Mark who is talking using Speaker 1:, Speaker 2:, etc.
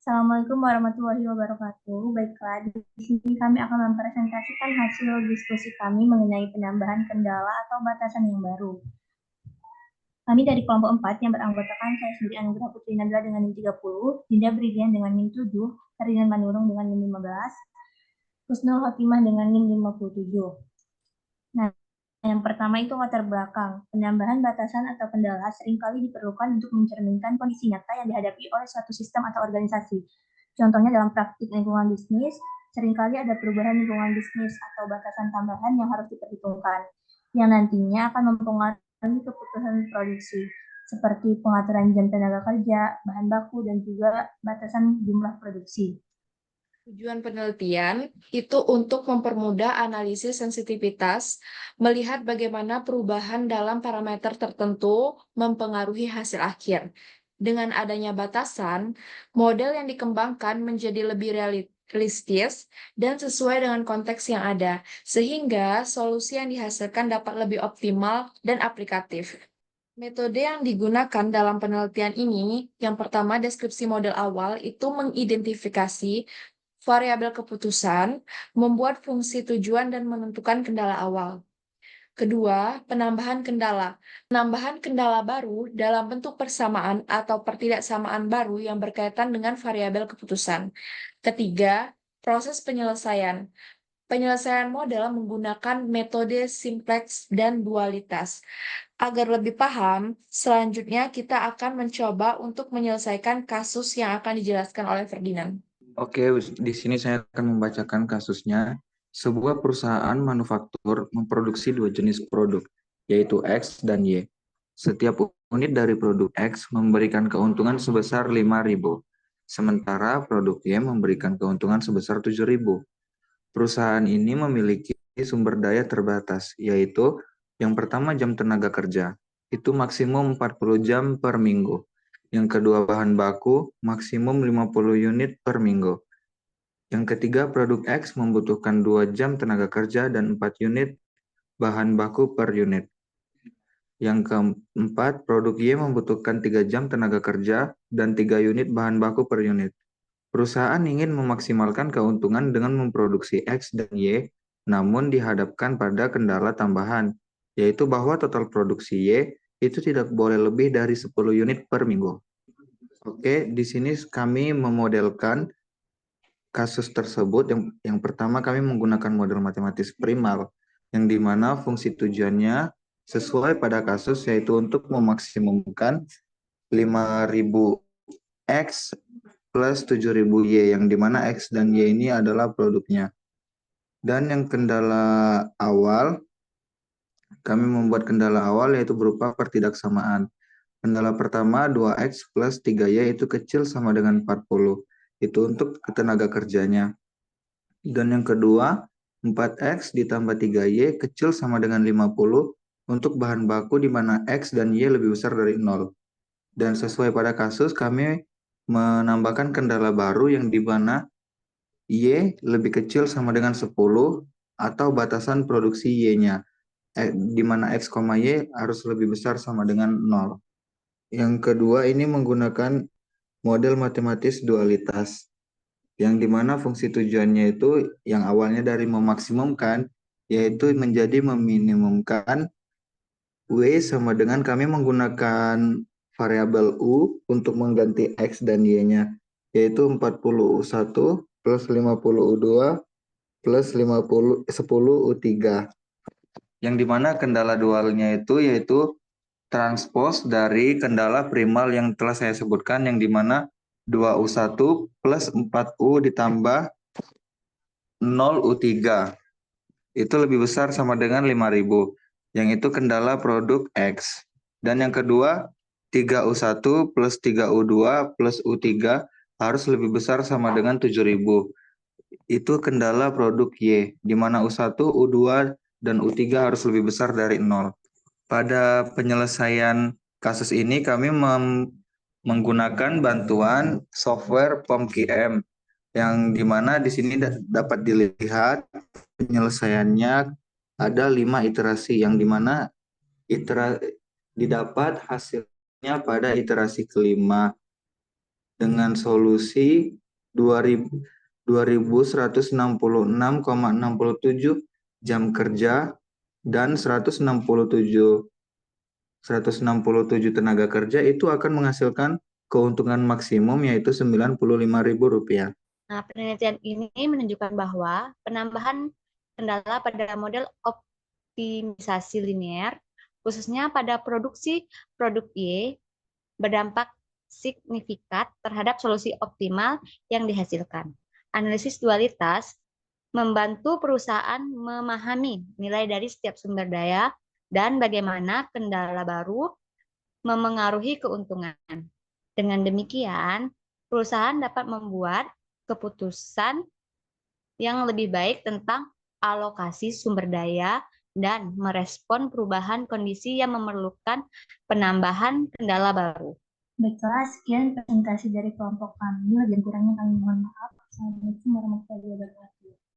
Speaker 1: Assalamualaikum warahmatullahi wabarakatuh. Baiklah, di sini kami akan mempresentasikan hasil diskusi kami mengenai penambahan kendala atau batasan yang baru. Kami dari kelompok 4 yang beranggotakan saya sendiri Anugrah Putri Nabila dengan NIM 30, Dinda Bridian dengan NIM 7, Ferdinand Manurung dengan NIM 15, Husnul Khotimah dengan NIM 57. Nah, yang pertama itu latar belakang. Penambahan batasan atau kendala seringkali diperlukan untuk mencerminkan kondisi nyata yang dihadapi oleh suatu sistem atau organisasi. Contohnya dalam praktik lingkungan bisnis, seringkali ada perubahan lingkungan bisnis atau batasan tambahan yang harus diperhitungkan, yang nantinya akan mempengaruhi keputusan produksi, seperti pengaturan jam tenaga kerja, bahan baku, dan juga batasan jumlah produksi.
Speaker 2: Tujuan penelitian itu untuk mempermudah analisis sensitivitas, melihat bagaimana perubahan dalam parameter tertentu mempengaruhi hasil akhir. Dengan adanya batasan, model yang dikembangkan menjadi lebih realistis dan sesuai dengan konteks yang ada, sehingga solusi yang dihasilkan dapat lebih optimal dan aplikatif. Metode yang digunakan dalam penelitian ini, yang pertama deskripsi model awal itu mengidentifikasi variabel keputusan, membuat fungsi tujuan dan menentukan kendala awal. Kedua, penambahan kendala. Penambahan kendala baru dalam bentuk persamaan atau pertidaksamaan baru yang berkaitan dengan variabel keputusan. Ketiga, proses penyelesaian. Penyelesaian model menggunakan metode simplex dan dualitas. Agar lebih paham, selanjutnya kita akan mencoba untuk menyelesaikan kasus yang akan dijelaskan oleh Ferdinand.
Speaker 3: Oke, di sini saya akan membacakan kasusnya. Sebuah perusahaan manufaktur memproduksi dua jenis produk, yaitu X dan Y. Setiap unit dari produk X memberikan keuntungan sebesar 5.000, sementara produk Y memberikan keuntungan sebesar 7.000. Perusahaan ini memiliki sumber daya terbatas, yaitu yang pertama jam tenaga kerja, itu maksimum 40 jam per minggu. Yang kedua bahan baku, maksimum 50 unit per minggu. Yang ketiga produk X membutuhkan 2 jam tenaga kerja dan 4 unit bahan baku per unit. Yang keempat, produk Y membutuhkan 3 jam tenaga kerja dan 3 unit bahan baku per unit. Perusahaan ingin memaksimalkan keuntungan dengan memproduksi X dan Y, namun dihadapkan pada kendala tambahan, yaitu bahwa total produksi Y itu tidak boleh lebih dari 10 unit per minggu. Oke, di sini kami memodelkan kasus tersebut. Yang pertama kami menggunakan model matematis primal, yang dimana fungsi tujuannya sesuai pada kasus, yaitu untuk memaksimumkan 5.000 X plus 7.000 Y, yang dimana X dan Y ini adalah produknya. Dan yang kendala awal, kami membuat kendala awal yaitu berupa pertidaksamaan. Kendala pertama 2X plus 3Y itu kecil sama dengan 40. Itu untuk tenaga kerjanya. Dan yang kedua, 4X ditambah 3Y kecil sama dengan 50 untuk bahan baku di mana X dan Y lebih besar dari 0. Dan sesuai pada kasus, kami menambahkan kendala baru yang di mana Y lebih kecil sama dengan 10 atau batasan produksi Y-nya, di mana X, Y harus lebih besar sama dengan 0. Yang kedua ini menggunakan model matematis dualitas, yang dimana fungsi tujuannya itu yang awalnya dari memaksimumkan, yaitu menjadi meminimumkan. W sama dengan kami menggunakan variabel U untuk mengganti X dan Y-nya, yaitu 40U1 plus 50U2 plus 10U3. Yang dimana kendala dualnya itu yaitu transpos dari kendala primal yang telah saya sebutkan, yang dimana 2U1 plus 4U ditambah 0U3 itu lebih besar sama dengan 5.000, yang itu kendala produk X. Dan yang kedua 3U1 plus 3U2 plus U3 harus lebih besar sama dengan 7.000, itu kendala produk Y, di mana U1, U2, dan U3 harus lebih besar dari 0. Pada penyelesaian kasus ini kami menggunakan bantuan software POMQM, yang dimana di sini dapat dilihat penyelesaiannya ada 5 iterasi, yang dimana didapat hasilnya pada iterasi kelima. dengan solusi 2166,67 jam kerja dan 167 tenaga kerja itu akan menghasilkan keuntungan maksimum yaitu Rp95.000.
Speaker 4: Nah, penelitian ini menunjukkan bahwa penambahan kendala pada model optimisasi linear, khususnya pada produksi produk Y, berdampak signifikan terhadap solusi optimal yang dihasilkan. Analisis dualitas membantu perusahaan memahami nilai dari setiap sumber daya dan bagaimana kendala baru memengaruhi keuntungan. Dengan demikian, perusahaan dapat membuat keputusan yang lebih baik tentang alokasi sumber daya dan merespon perubahan kondisi yang memerlukan penambahan kendala baru.
Speaker 1: Baiklah, sekian presentasi dari kelompok kami. Lebih kurangnya kami mohon maaf. Assalamualaikum